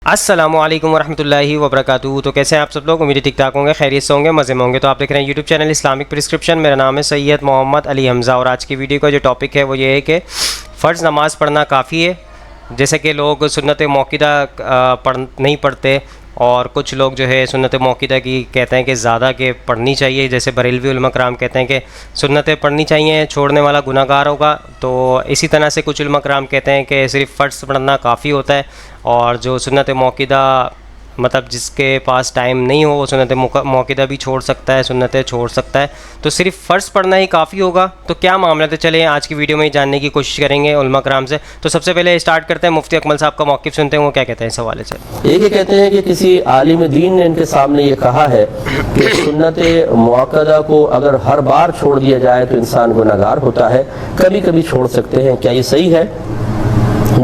السلام علیکم ورحمۃ اللہ وبرکاتہ. تو کیسے ہیں آپ سب لوگ؟ امید ٹھیک ٹھاک ہوں گے، خیریت سے ہوں گے، مزے میں ہوں گے. تو آپ دیکھ رہے ہیں یوٹیوب چینل اسلامک پرسکرپشن. میرا نام ہے سید محمد علی حمزہ، اور آج کی ویڈیو کا جو ٹاپک ہے وہ یہ ہے کہ فرض نماز پڑھنا کافی ہے. جیسے کہ لوگ سنت موقدہ نہیں پڑھتے، اور کچھ لوگ جو ہے سنت موقدہ کی کہتے ہیں کہ زیادہ کہ پڑھنی چاہیے. جیسے بریلوی علماء کرام کہتے ہیں کہ سنتیں پڑھنی چاہیے، چھوڑنے والا گناہ گار ہوگا. تو اسی طرح سے کچھ علماء کرام کہتے ہیں کہ صرف فرض پڑھنا کافی ہوتا ہے، اور جو سنت موقدہ مطلب جس کے پاس ٹائم نہیں ہو وہ سنت موقدہ بھی چھوڑ سکتا ہے، سنتیں چھوڑ سکتا ہے. تو صرف فرض پڑھنا ہی کافی ہوگا. تو کیا معاملہ ہے؟ چلیں آج کی ویڈیو میں ہی جاننے کی کوشش کریں گے علماء کرام سے. تو سب سے پہلے اسٹارٹ کرتے ہیں، مفتی اکمل صاحب کا موقف سنتے ہیں، وہ کیا کہتے ہیں اس حوالے سے. یہ کہتے ہیں کہ کسی عالم دین نے ان کے سامنے یہ کہا ہے کہ سنت موقدہ کو اگر ہر بار چھوڑ دیا جائے تو انسان گناہ گار ہوتا ہے، کبھی کبھی چھوڑ سکتے ہیں. کیا یہ صحیح ہے؟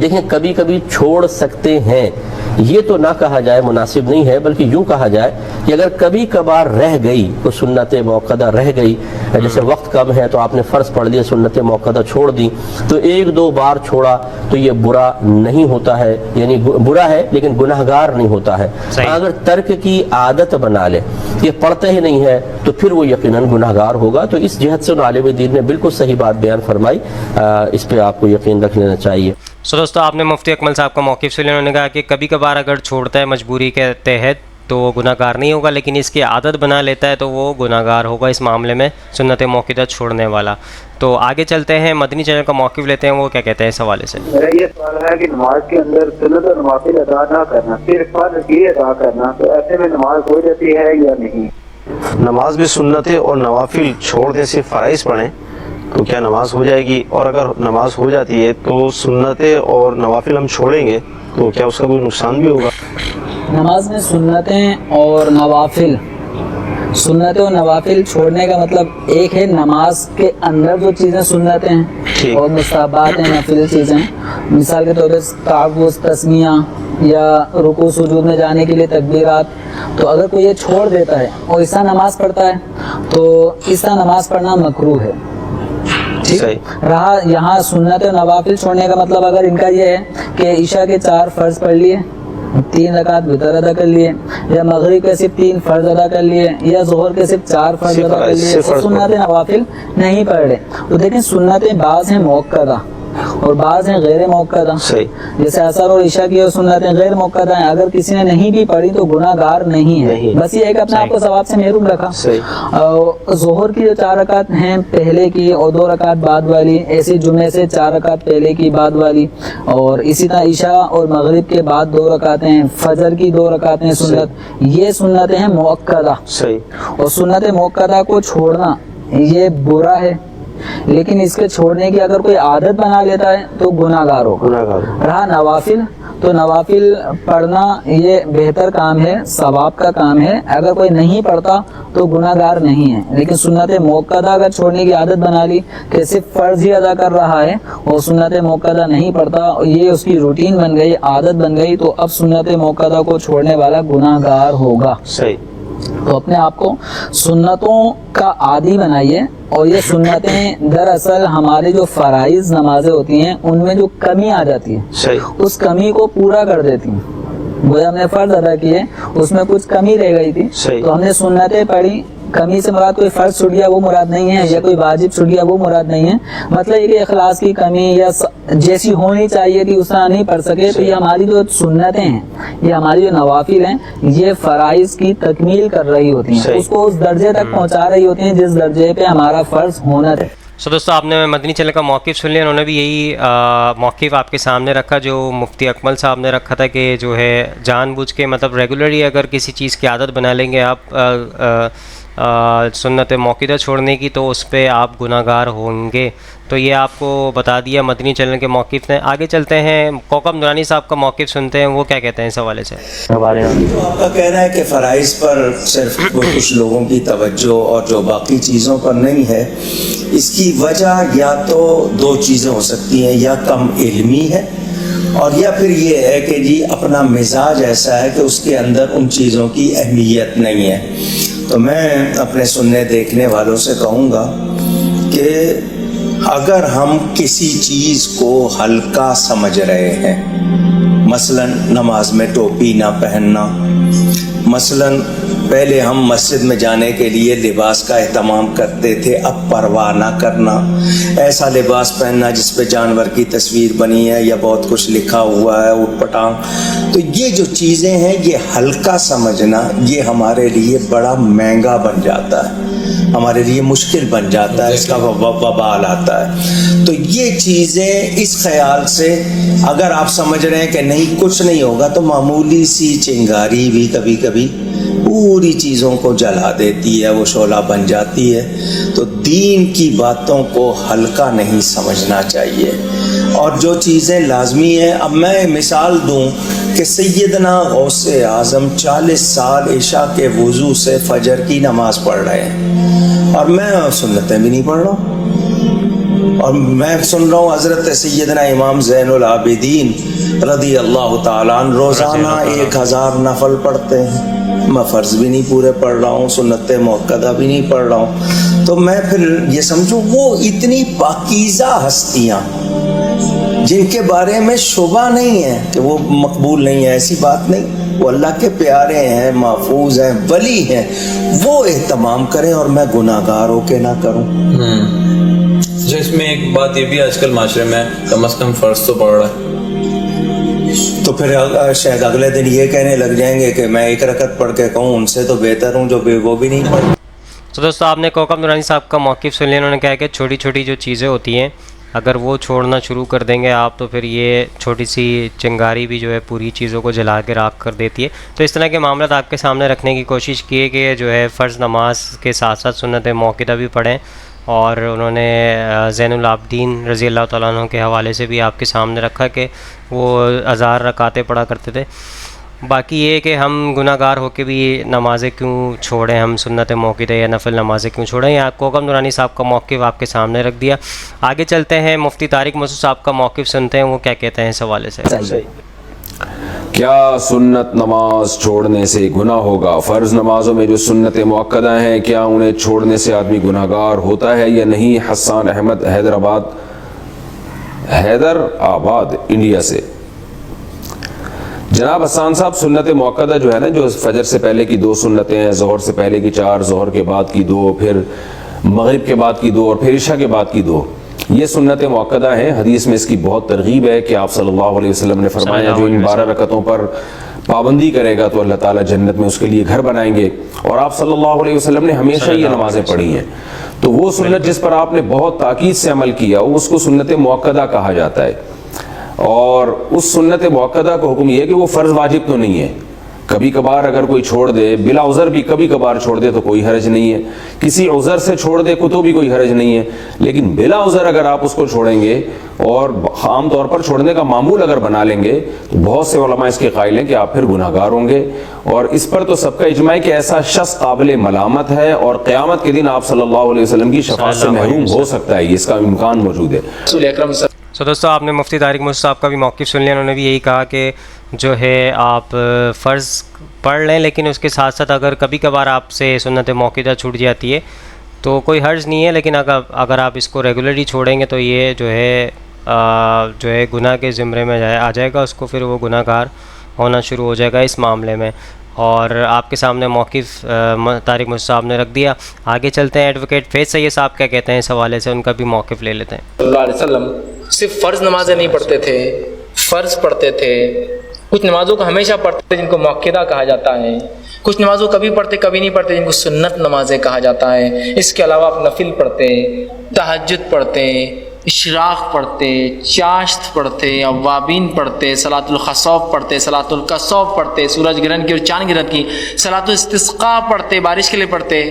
دیکھیں، کبھی کبھی چھوڑ سکتے ہیں یہ تو نہ کہا جائے، مناسب نہیں ہے، بلکہ یوں کہا جائے کہ اگر کبھی کبھار رہ گئی تو سنت موقدہ رہ گئی، جیسے وقت کم ہے تو آپ نے فرض پڑھ لیا، سنت موقدہ چھوڑ دی، تو ایک دو بار چھوڑا تو یہ برا نہیں ہوتا ہے، یعنی برا ہے لیکن گناہ گار نہیں ہوتا ہے. اگر ترک کی عادت بنا لے، یہ پڑھتا ہی نہیں ہے، تو پھر وہ یقیناً گناہ گار ہوگا. تو اس جہت سے عالم دین نے بالکل صحیح بات بیان فرمائی، اس پہ آپ کو یقین رکھ لینا چاہیے. دوستو، آپ نے مفتی اکمل صاحب کا موقف سے انہوں نے کہا کہ کبھی کبھار اگر چھوڑتا ہے مجبوری کے تحت تو وہ گناہ گار نہیں ہوگا، لیکن اس کی عادت بنا لیتا ہے تو وہ گناہ گار ہوگا اس معاملے میں، سنت موقدہ چھوڑنے والا. تو آگے چلتے ہیں، مدنی چینل کا موقف لیتے ہیں، وہ کیا کہتے ہیں اس حوالے سے. میرا یہ سوال ہے کہ نماز کے اندر سنت اور نوافل ادا نہ کرنا، صرف فرض ہی ادا کرنا، تو ایسے میں نماز ہو جاتی ہے یا نہیں؟ نماز بھی سنتیں اور نوافل چھوڑ دیں، صرف فرائض پڑھیں تو کیا نماز ہو جائے گی؟ اور اگر نماز ہو جاتی ہے تو سنتیں اور نوافل ہم چھوڑیں گے تو کیا اس کا کوئی نقصان بھی ہوگا؟ نماز میں سنتیں اور نوافل چھوڑنے کا مطلب ایک ہے نماز کے اندر جو چیزیں سنتیں ہیں اور مستحبات ہیں، نفل چیزیں، مثال کے طور پہ تعوذ، تسمیہ یا رکوع سجود میں جانے کے لیے تکبیرات. تو اگر کوئی یہ چھوڑ دیتا ہے اور اس طرح نماز پڑھتا ہے تو اس طرح نماز پڑھنا مکروہ ہے. رہا یہاں سنت و نوافل چھوڑنے کا مطلب اگر ان کا یہ ہے کہ عشاء کے 4 فرض پڑھ لیے، 3 رکعت وتر ادا کر لیے، یا مغرب کے صرف 3 فرض ادا کر لیے، یا ظہر کے صرف 4 فرض ادا کر لیے، تو سنت نوافل نہیں پڑھ رہے. تو دیکھیں، سنتیں بعض ہیں موقدہ اور بعض ہیں غیر موقدہ. جیسے عصر اور عشاء کی سنتیں غیر موقدہ ہیں، اگر کسی نے نہیں بھی پڑھی تو گناہ گار نہیں ہے، بس یہ ہے کہ اپنے آپ کو ثواب سے محروم رکھا. ظہر کی جو 4 رکعت ہیں پہلے کی اور 2 رکعت بعد والی، ایسے جمعے سے 4 رکعت پہلے کی بعد والی، اور اسی طرح عشاء اور مغرب کے بعد 2 رکعتیں، فجر کی 2 رکعتیں سنت، یہ سنتیں ہیں موقدہ. اور سنت موقدہ کو چھوڑنا یہ برا ہے، لیکن اس کے چھوڑنے کی اگر کوئی عادت بنا لیتا ہے تو گناہ گار ہوگا. رہا نوافل، تو نوافل پڑھنا یہ بہتر کام ہے، ثواب کا کام ہے. اگر کوئی نہیں پڑھتا تو گناہ گار نہیں ہے. لیکن سنت موقدہ اگر چھوڑنے کی عادت بنا لی کہ صرف فرض ہی ادا کر رہا ہے اور سنت موقدہ نہیں پڑھتا، یہ اس کی روٹین بن گئی، عادت بن گئی، تو اب سنت موقدہ کو چھوڑنے والا گناہ گار ہوگا. تو اپنے آپ کو سنتوں کا عادی بنائیے. اور یہ سنتیں دراصل ہماری جو فرائض نمازیں ہوتی ہیں ان میں جو کمی آ جاتی ہے اس کمی کو پورا کر دیتی ہیں. وہ ہم نے فرض ادا کیے، اس میں کچھ کمی رہ گئی تھی تو ہم نے سنتیں پڑھی. کمی سے مراد کوئی فرض چھوٹ گیا وہ مراد نہیں ہے، یا کوئی واجب چھوٹ گیا وہ مراد نہیں ہے. مطلب یہ کہ اخلاص کی کمی یا جیسی ہونی چاہیے تھی اس طرح نہیں پڑھ سکے، تو یہ ہماری جو سنتیں ہیں، یہ ہماری جو نوافل ہیں، یہ فرائض کی تکمیل کر رہی ہوتی ہیں، اس کو اس درجے تک پہنچا رہی ہوتی ہیں جس درجے پہ ہمارا فرض ہونا ہے. دوستو، آپ نے مدنی چینل کا موقف سن لیا. انہوں نے بھی یہی موقف آپ کے سامنے رکھا جو مفتی اکمل صاحب نے رکھا تھا کہ جو ہے جان بوجھ کے مطلب ریگولرلی اگر کسی چیز کی عادت بنا لیں گے آپ سنت موقدہ چھوڑنے کی تو اس پہ آپ گناہ گار ہوں گے. تو یہ آپ کو بتا دیا مدنی چینل کے موقف نے. آگے چلتے ہیں، کوکب نورانی صاحب کا موقف سنتے ہیں، وہ کیا کہتے ہیں اس حوالے سے. تو آپ کا کہنا ہے کہ فرائض پر صرف کچھ لوگوں کی توجہ اور جو باقی چیزوں پر نہیں ہے. اس کی وجہ یا تو 2 چیزیں ہو سکتی ہیں، یا کم علمی ہے، اور یا پھر یہ ہے کہ جی اپنا مزاج ایسا ہے کہ اس کے اندر ان چیزوں کی اہمیت نہیں ہے. تو میں اپنے سننے دیکھنے والوں سے کہوں گا کہ اگر ہم کسی چیز کو ہلکا سمجھ رہے ہیں، मसलन नमाज में टोपी ना पहनना, मसलन पहले हम मस्जिद में जाने के लिए लिबास का एहतमाम करते थे, अब परवाह ना करना, ऐसा लिबास पहनना जिस पे जानवर की तस्वीर बनी है या बहुत कुछ लिखा हुआ है उटपटांग। तो ये जो चीज़ें हैं ये हल्का समझना ये हमारे लिए बड़ा महंगा बन जाता है, हमारे लिए मुश्किल बन जाता है, इसका वबाल आता है। तो ये चीज़ें इस ख्याल से अगर आप समझ रहे हैं कि नहीं कुछ नहीं होगा, तो मामूली सी चिंगारी भी कभी कभी पूरी चीज़ों को जला देती है, वो शोला बन जाती है। तो दीन की बातों को हल्का नहीं समझना चाहिए। और जो चीज़ें लाजमी हैं, अब मैं मिसाल दूं कि सैयदना गौसे आज़म 40 साल इशा के वज़ू से फजर की नमाज पढ़ रहे हैं और मैं सुन्नतें भी नहीं पढ़ रहा हूँ। और मैं सुन रहा हूँ हज़रत सैयदना इमाम ज़ैनुल आबिदीन रज़ी अल्लाह ताला अन्हु रोज़ाना 1000 नफल पढ़ते हैं। मैं फ़र्ज़ भी नहीं पूरे पढ़ रहा हूँ, सुन्नत मुअक्कदा भी नहीं पढ़ रहा हूँ। तो मैं फिर ये समझूँ वो इतनी पाकीज़ा हस्तियाँ जिनके बारे में शुबा नहीं है कि वो मकबूल नहीं है, ऐसी बात नहीं, वो अल्लाह के प्यारे हैं, महफूज हैं, वली हैं, वो एहतमाम करें और मैं गुनाहगार होके ना करूं। अच्छा, इसमें एक बात ये भी आजकल माशरे में कम से कम फ़र्ज तो पड़ रहा है, तो फिर शायद अगले दिन ये कहने लग जाएंगे कि मैं एक रकत पढ़ के कहूँ उनसे तो बेहतर हूँ जो वो भी नहीं पढ़। तो दोस्तों आपने कोकब नूरानी साहब का मौक़िफ़ सुन लिया। उन्होंने कहा कि छोटी छोटी जो चीज़ें होती हैं अगर वो छोड़ना शुरू कर देंगे आप, तो फिर ये छोटी सी चिंगारी भी जो है पूरी चीज़ों को जला के राख कर देती है। तो इस तरह के मामला आपके सामने रखने की कोशिश की है कि जो है फ़र्ज़ नमाज के साथ साथ सुन्नत मुअक्कदा भी पढ़ें। और उन्होंने ज़ैनुल आबिदीन रज़ी अल्लाह तआला अन्हु के हवाले से भी आपके सामने रखा कि वो 1000 रकातें पढ़ा करते थे। बाकी ये कि हम गुनाहगार होकर भी नमाज़ें क्यों छोड़ें, हम सुन्नत मुअक्कदा या नफल नमाज़ें क्यों छोड़ें, या कोकब नूरानी साहब का मौक़िफ़ आपके सामने रख दिया। आगे चलते हैं, मुफ्ती तारिक मसूद साहब का मौक़िफ़ सुनते हैं, वो क्या कहते हैं इस हवाले से। क्या सुन्नत नमाज छोड़ने से गुनाह होगा? फ़र्ज़ नमाज़ों में जो सुन्नत मुअक्कदा हैं क्या उन्हें छोड़ने से आदमी गुनाहगार होता है या नहीं? हसन अहमद हैदराबाद इंडिया से। जनाब हसन साहब, सुन्नत मुअक्कदा जो है ना, जो फजर से पहले की 2 सुन्नतें हैं, ज़ोहर से पहले की 4, ज़ोहर के बाद की 2, फिर मगरिब के बाद की 2 और फिर इशा के बाद की 2, ये सुन्नत मुअक्कदा हैं। हदीस में इसकी बहुत तरगीब है कि आप सल्लल्लाहु अलैहि वसल्लम ने फरमाया जो इन 12 रकतों पर पाबंदी करेगा तो अल्लाह ताला जन्नत में उसके लिए घर बनाएंगे। और आप सल्लल्लाहु अलैहि वसल्लम ने हमेशा ये नमाजें पढ़ी हैं। तो वो सुन्नत जिस पर आपने बहुत ताकीद से अमल किया उसको सुन्नत मुअक्कदा कहा जाता है। और उस सुन्नत मुअक्कदा को हुक्म ये है कि वो फ़र्ज़ वाजिब तो नहीं है। कभी कभार अगर कोई छोड़ दे, बिला उज़र भी कभी कभार छोड़ दे तो कोई हर्ज नहीं है, किसी उज़र से छोड़ दे तो भी कोई हर्ज नहीं है। लेकिन बिला उज़र अगर आप उसको छोड़ेंगे और आम तौर पर छोड़ने का मामूल अगर बना लेंगे तो बहुत से उलमा इसके कायल हैं कि आप फिर गुनाहगार होंगे। और इस पर तो सबका इजमा है कि ऐसा शख्स काबिल मलामत है और क़यामत के दिन आप सल्लल्लाहु अलैहि वसल्लम की शफ़ाअत से महरूम हो सकता है, इसका इम्कान मौजूद है। तो दोस्तों आपने मुफ्ती तारिक मसूद साहब का भी मौक़िफ़ सुन लिया। उन्होंने भी यही कहा कि जो है आप फ़र्ज़ पढ़ लें, लेकिन उसके साथ साथ अगर कभी कभार आपसे सुन्नत मुअक्कदा छूट जाती है तो कोई हर्ज नहीं है, लेकिन अगर आप इसको रेगुलरली छोड़ेंगे तो ये जो है गुनाह के ज़िम्रे में आ जाएगा, उसको फिर वो गुनाहगार होना शुरू हो जाएगा इस मामले में। और आपके सामने मौक़िफ़ तारिक मसूद साहब ने रख दिया। आगे चलते हैं, एडवोकेट फैज़ सैयद साहब क्या कहते हैं इस हवाले से, उनका भी मौक़िफ़ ले लेते हैं। सल्लल्लाहु अलैहि वसल्लम सिर्फ फ़र्ज़ नमाज़ें नहीं पढ़ते थे, फ़र्ज़ पढ़ते थे, कुछ नमाज़ों को हमेशा पढ़ते थे जिनको मुअक्कदा कहा जाता है, कुछ नमाज़ों कभी पढ़ते कभी नहीं पढ़ते जिनको सुन्नत नमाज़ें कहा जाता है। इसके अलावा आप नफिल पढ़ते, तहज्जुद पढ़ते, इशराक़ पढ़ते, चाश्त पढ़ते, अव्वाबीन पढ़ते, सलातुल खसौफ पढ़ते, सलातुल कसौफ पढ़ते, सूरज ग्रहण की और चांद ग्रहण की, सलातुल इस्तिस्क़ा पढ़ते, बारिश के लिए पढ़ते,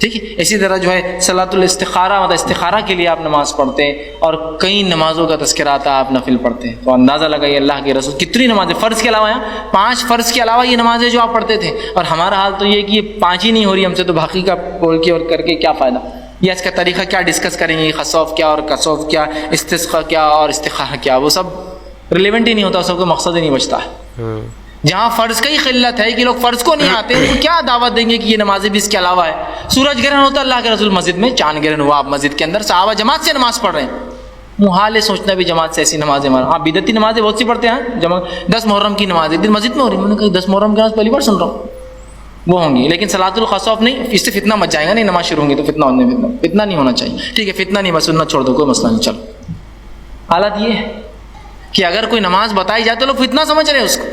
ठीक है। इसी तरह जो है सलातुल इस्तिखारा, मतलब इस्तिखारा के लिए आप नमाज़ पढ़ते हैं, और कई नमाज़ों का तज़किरा आता है, आप नफिल पढ़ते हैं। तो अंदाज़ा लगाइए अल्लाह के रसूल कितनी नमाज़ें फ़र्ज़ के अलावा, 5 फ़र्ज़ के अलावा ये नमाज़ें जो आप पढ़ते थे। और हमारा हाल तो ये कि ये 5 ही नहीं हो रही हमसे, तो बाकी का बोल के और करके क्या फ़ायदा। या इसका तरीक़ा क्या डिस्कस करेंगे, खसौफ क्या और कसौफ क्या, इस्तिस्क़ा क्या और इस्तिखारा क्या, वो सब रिलेवेंट ही नहीं होता, सबका मकसद ही नहीं बचता है। जहाँ फ़र्ज़ की क़िल्लत है कि लोग फ़र्ज़ को नहीं आते, उनको क्या दावत देंगे कि ये नमाज़ें भी इसके अलावा है। सूरज ग्रहण होता है अल्लाह के रसूल मस्जिद में, चांद ग्रहण हुआ आप मस्जिद के अंदर, सहाबा जमात से नमाज़ पढ़ रहे हैं, मुहाल है सोचना भी जमात से ऐसी नमाजें हमारा। हाँ, बिदती नमाजें बहुत सी पढ़ते हैं, जमा 10 मुहर्रम की नमाज एक दिन मस्जिद में हो रही है, मैंने कहा 10 मुहर्रम की नमाज पहली बार सुन रहा हूँ, वो होंगी, लेकिन सलातुल खौफ नहीं, इससे फितना मच जाएगा, नहीं नमाज शुरू होंगी तो फितना नहीं होना चाहिए। ठीक है, फितना नहीं, बस सुन्नत छोड़ दो, कोई मसला नहीं। चलो, हालत ये है कि अगर कोई नमाज बताई जाए तो लोग फितना समझ रहे हैं उसको,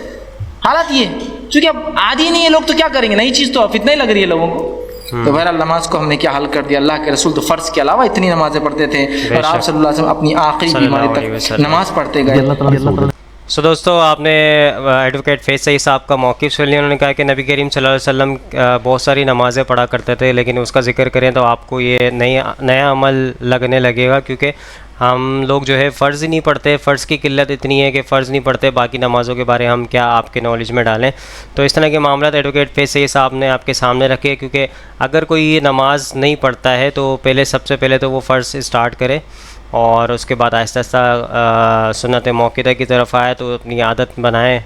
हालत ये, क्योंकि अब आदि नहीं है लोग तो क्या करेंगे, नई चीज़ तो फितना ही लग रही है लोगों को। तो बहरहाल नमाज को हमने क्या हल कर दिया, अल्लाह के रसूल तो फ़र्ज़ के अलावा इतनी नमाज़ें पढ़ते थे और आप सल्लल्लाहु अलैहि वसल्लम अपनी आखिरी बीमारी तक नमाज पढ़ते गए। सो दोस्तों, आपने एडवोकेट फैज़ सईद साहब का मौक़िफ़ सुन लिया। उन्होंने कहा कि नबी करीम सल्लल्लाहु अलैहि वसल्लम बहुत सारी नमाज़ें पढ़ा करते थे, लेकिन उसका ज़िक्र करें तो आपको ये नया अमल लगने लगेगा, क्योंकि हम लोग जो है फ़र्ज़ ही नहीं पढ़ते। फ़र्ज़ की किल्लत इतनी है कि फ़र्ज़ नहीं पढ़ते, बाकी नमाज़ों के बारे हम क्या आपके नॉलेज में डालें। तो इस तरह के मामला एडवोकेट फैज़ सईद साहब ने आपके सामने रखे, क्योंकि अगर कोई ये नमाज़ नहीं पढ़ता है तो सबसे पहले तो वो फ़र्ज़ स्टार्ट करे और उसके बाद आहिस्ता आहिस्ता सुन्नत मौक़िदा की तरफ आए, तो अपनी आदत बनाएं।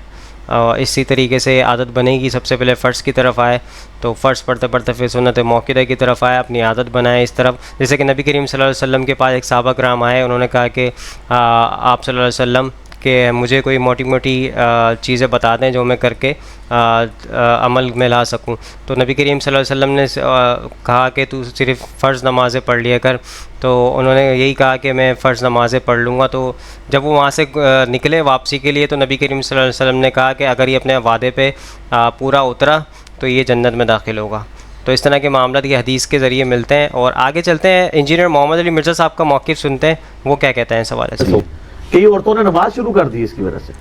इसी तरीके से आदत बनेगी, सबसे पहले फ़र्ज़ की तरफ आए, तो फ़र्ज़ पढ़ते पढ़ते फिर सुन्नत मौक़िदा की तरफ आए, अपनी आदत बनाएं इस तरफ। जैसे कि नबी करीम सल्लल्लाहु अलैहि वसल्लम के पास एक सहाबा कराम आए, उन्होंने कहा कि आप सल्लल्लाहु अलैहि वसल्लम कि मुझे कोई मोटी मोटी चीज़ें बता दें जो मैं करके अमल में ला सकूं। तो नबी करीम सल्लल्लाहु अलैहि वसल्लम ने कहा कि तू सिर्फ़ फ़र्ज़ नमाज़ें पढ़ लिया कर। तो उन्होंने यही कहा कि मैं फ़र्ज़ नमाज़ें पढ़ लूँगा। तो जब वो वहाँ से निकले वापसी के लिए, तो नबी करीम सल्लल्लाहु अलैहि वसल्लम ने कहा कि अगर ये अपने वादे पे पूरा उतरा तो ये जन्नत में दाखिल होगा। तो इस तरह के मामला ये हदीस के ज़रिए मिलते हैं। और आगे चलते हैं, इंजीनियर मोहम्मद अली मिर्ज़ा साहब का मौक़िफ़ सुनते हैं, वो क्या कहते हैं इस हवाले से। कई औरतों ने नमाज शुरू कर दी इसकी वजह से,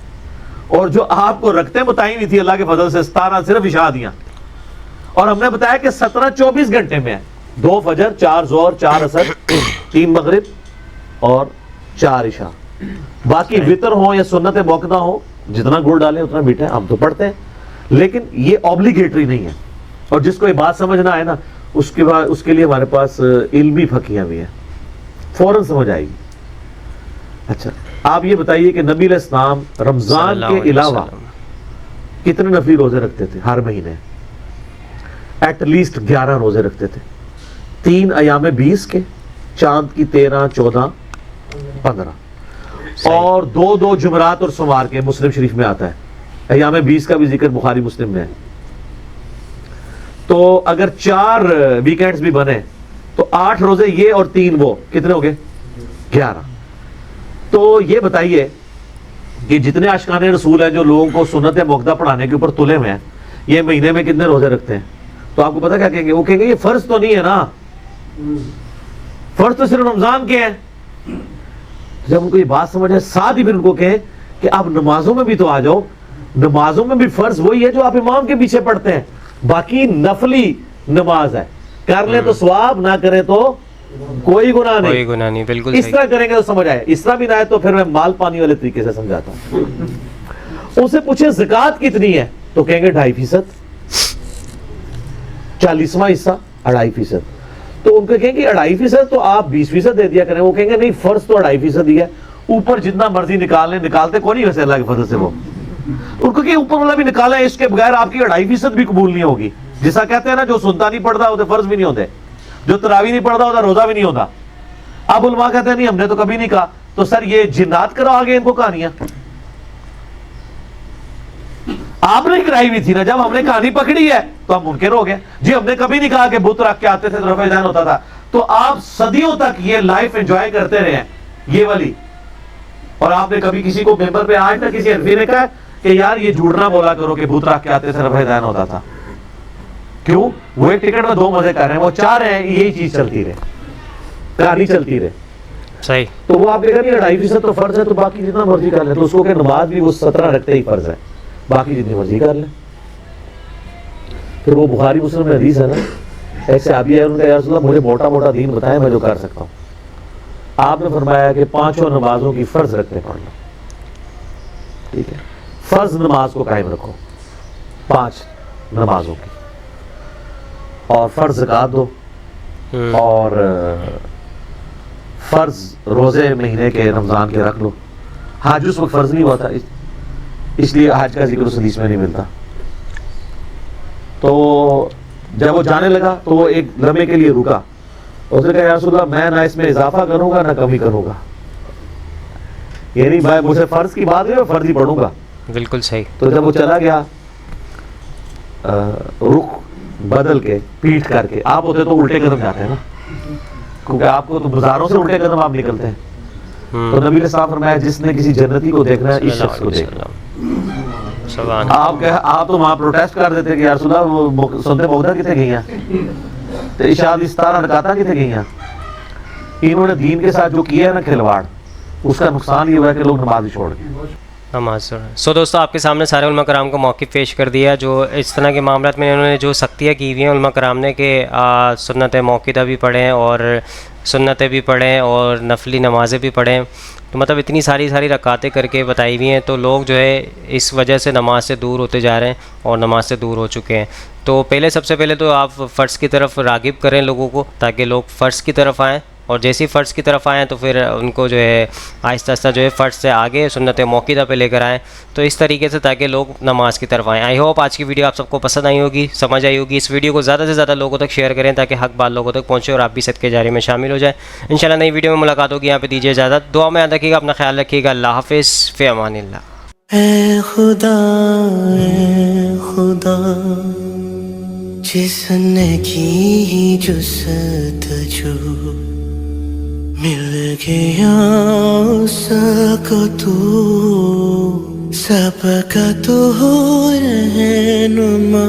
और जो आपको रखते बताई नहीं थी अल्लाह के फजल से 17 सिर्फ इशा दिया, और हमने बताया कि 17-24 घंटे में है, 2 फजर, 4 ज़ोहर, 4 असर, 3 मगरिब और 4 इशा। बाकी वितर हो या सुन्नत मौक़िदा हो, जितना गुड़ डालें उतना मीठा है, हम तो पढ़ते हैं, लेकिन ये ऑब्लिगेटरी नहीं है। और जिसको ये बात समझना है ना, उसके बाद उसके लिए हमारे पास इल्मी फ़क़ीह भी है, फौरन समझ आएगी। अच्छा, आप ये बताइए कि नबी अलैहिस्सलाम रमज़ान के अलावा कितने नफली रोज़े रखते थे हर महीने? एटलीस्ट 11 रोज़े रखते थे, 3 अयाम 20 के, चांद की 13, 14, 15 और 2 जुमरात और सोमवार के। मुस्लिम शरीफ में आता है, अयाम 20 का भी जिक्र बुखारी मुस्लिम में है। तो अगर 4 वीकेंड्स भी बने तो 8 रोज़े ये और 3 वो, कितने हो गए? 11। तो ये बताइए कि जितने आशिकाने रसूल हैं जो लोगों को सुन्नत मौक़िदा पढ़ाने के ऊपर तुले हुए हैं, ये महीने में कितने रोजे रखते हैं? तो आपको पता क्या कहेंगे? वो कहेंगे ये फर्ज तो नहीं है ना, फर्ज तो सिर्फ रमजान के हैं। जब उनको ये बात समझ आए, साथ ही फिर उनको कहें कि आप नमाजों में भी तो आ जाओ, नमाजों में भी फर्ज वही है जो आप इमाम के पीछे पढ़ते हैं, बाकी नफली नमाज है, कर ले तो सवाब, ना करे तो कोई गुनाह नहीं, कोई गुनाह नहीं। बिल्कुल इस तरह करेंगे तो समझ आए। इस तरह भी ना है तो फिर मैं माल पानी वाले तरीके से समझाता हूं। उनसे पूछे ज़कात कितनी है, तो कहेंगे 2.5%, 40वां हिस्सा 2.5%। तो उनको कहेंगे 2.5%, तो आप 20% दे दिया करें। वो कहेंगे नहीं, फर्ज तो 2.5% ही है, ऊपर जितना मर्जी निकालने, निकालते कौन नहीं वैसे अल्लाह के फजल से वो। उनको कहें ऊपर वाला भी निकाला है, इसके बगैर आपकी 2.5% भी कबूल नहीं होगी। जिसा कहते हैं ना, जो सुनता नहीं पढ़ता होते फर्ज भी नहीं होते, जो तरावी नहीं पढ़ता होता रोजा भी नहीं होता। अब उलमा कहते हैं नहीं, हमने तो कभी नहीं कहा। तो सर ये जिन्नात करा आगे इनको कहानियां आपने कराई हुई थी ना, जब हमने कहानी पकड़ी है तो हम मुनकिर हो गए जी। हमने कभी नहीं कहा कि बुत रख के आते थे तो रफ़ा ज़ैन होता था। तो आप सदियों तक ये लाइफ एंजॉय करते रहे हैं ये वाली, और आपने कभी किसी को मेंबर पे आज तक किसी हनफी ने कहा कि यार ये झूठ ना बोला करो कि बुत रख के आते थे रफ़ा ज़ैन होता था। क्यों? वो एक टिकट में 2 मजे कर रहे हैं, वो चाह रहे हैं यही चीज चलती रहे, कहानी चलती रहे। सही। तो वो आप कहेगा नहीं 2.5% तो फर्ज है, तो बाकी जितना मर्जी कर ले। तो उसको क्या, नमाज भी वो 17 रखते ही फर्ज है, बाकी जितनी मर्जी कर ले। फिर वो बुखारी मुस्लिम में हदीस है ना, ऐसे आबी है, उनका या रसूल अल्लाह मुझे मोटा मोटा दीन बताया, मैं जो कर सकता हूँ। आपने फरमाया कि 5 नमाजों की फर्ज रखते पढ़ लो, ठीक है? फर्ज नमाज को कायम रखो, 5 नमाजों की, और फर्ज ज़कात दो, और फर्ज रोजे महीने के रमजान के रख लो। हज उस वक्त फर्ज नहीं हुआ था, इसलिए हज का जिक्र उस हदीस में नहीं मिलता। तो जब वो जाने लगा तो वो एक लम्हे के लिए रुका, उसने कहा या रसूल अल्लाह मैं ना इसमें इजाफा करूंगा ना कमी करूंगा। यानी भाई मुझसे फर्ज की बात है, मैं फर्ज ही पढ़ूंगा। बिल्कुल सही। तो जब वो चला गया रुख बदल के पीठ करके, आप होते तो उल्टे कदम जाते हैं ना, क्योंकि आपको तो बाजारों से उल्टे कदम आप निकलते हैं। तो नबी ने साफ फरमाया जिसने किसी जन्नती को देखना है इस शख्स को देखना। आप तो वहां प्रोटेस्ट कर देते कि यार सुना वो सुनते मौदा कितने गई हैं, तो इशाद इस्तारा नकाता कितने गई हैं। इन्होंने दीन के साथ जो किया है ना खिलवाड़, उसका नुकसान ये हुआ है कि लोग नमाज ही छोड़ गए। नमाज। सो दोस्तों आपके सामने सारे उलमा कराम को मौक़िफ़ पेश कर दिया जो इस तरह के मामलात में इन्होंने जो सख्तियाँ की हुई हैं उलमा कराम ने कि सुन्नत मौक़िदा भी पढ़ें और सुन्नतें भी पढ़ें और नफली नमाज़ें भी पढ़ें। तो मतलब इतनी सारी रकातें करके बताई हुई हैं, तो लोग जो है इस वजह से नमाज से दूर होते जा रहे हैं और नमाज से दूर हो चुके हैं। तो सबसे पहले तो आप फ़र्ज़ की तरफ राग़िब करें लोगों को, ताकि लोग फ़र्ज़ की तरफ आएँ, और जैसे ही फ़र्ज़ की तरफ आएँ तो फिर उनको जो है आहिस्ता आहिस्ता जो है फ़र्ज़ से आगे सुन्नत मौक़िदा पे लेकर आएँ, तो इस तरीके से ताकि लोग नमाज की तरफ आएँ। आई होप आज की वीडियो आप सबको पसंद आई होगी, समझ आई होगी। इस वीडियो को ज़्यादा से ज़्यादा लोगों तक शेयर करें ताकि हक़ बात लोगों तक पहुँचे और आप भी सदक़े जारी में शामिल हो जाए। इंशाल्लाह नई वीडियो में मुलाकात होगी। यहाँ पे दीजिए इजाज़त, दुआ में याद रखिएगा, अपना ख्याल रखिएगा। अल्लाह हाफ़िज़, फ़ी अमानिल्लाह। ऐ खुदा जिसने की जुस्तजू मिल गया उसको तू, सबका तो रहनुमा।